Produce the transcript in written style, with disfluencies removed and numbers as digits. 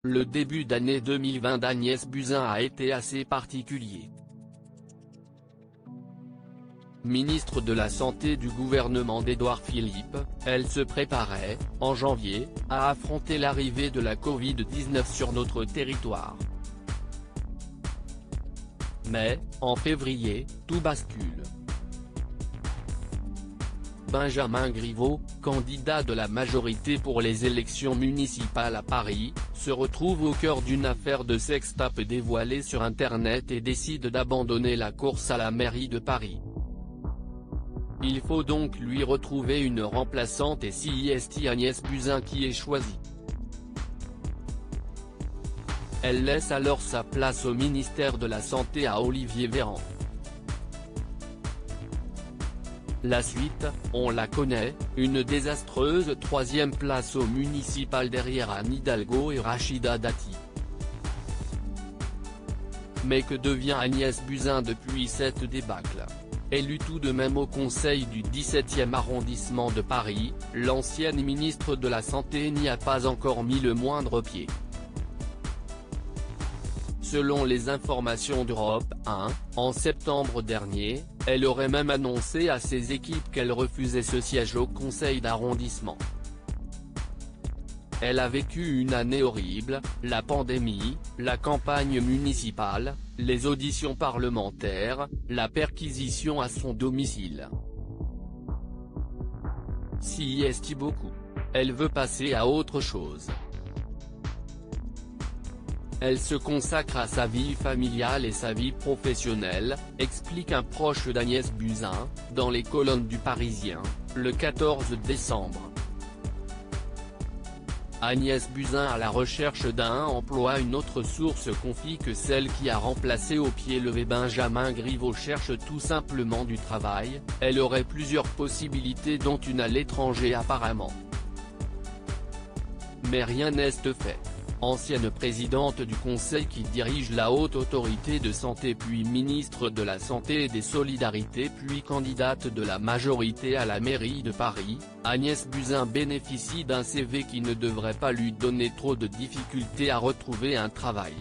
Le début d'année 2020 d'Agnès Buzyn a été assez particulier. Ministre de la Santé du gouvernement d'Édouard Philippe, elle se préparait, en janvier, à affronter l'arrivée de la Covid-19 sur notre territoire. Mais, en février, tout bascule. Benjamin Griveaux, candidat de la majorité pour les élections municipales à Paris, se retrouve au cœur d'une affaire de sextape dévoilée sur Internet et décide d'abandonner la course à la mairie de Paris. Il faut donc lui retrouver une remplaçante et c'est Agnès Buzyn qui est choisie. Elle laisse alors sa place au ministère de la Santé à Olivier Véran. La suite, on la connaît, une désastreuse troisième place au municipal derrière Anne Hidalgo et Rachida Dati. Mais que devient Agnès Buzyn depuis cette débâcle ? Élue tout de même au conseil du 17e arrondissement de Paris, l'ancienne ministre de la Santé n'y a pas encore mis le moindre pied. Selon les informations d'Europe 1, en septembre dernier, elle aurait même annoncé à ses équipes qu'elle refusait ce siège au conseil d'arrondissement. Elle a vécu une année horrible, la pandémie, la campagne municipale, les auditions parlementaires, la perquisition à son domicile. Si est beaucoup. Elle veut passer à autre chose. Elle se consacre à sa vie familiale et sa vie professionnelle, explique un proche d'Agnès Buzyn, dans les colonnes du Parisien, le 14 décembre. Agnès Buzyn à la recherche d'un emploi. Une autre source confie que celle qui a remplacé au pied levé Benjamin Griveaux cherche tout simplement du travail, elle aurait plusieurs possibilités dont une à l'étranger apparemment. Mais rien n'est fait. Ancienne présidente du conseil qui dirige la haute autorité de santé puis ministre de la Santé et des Solidarités puis candidate de la majorité à la mairie de Paris, Agnès Buzyn bénéficie d'un CV qui ne devrait pas lui donner trop de difficultés à retrouver un travail.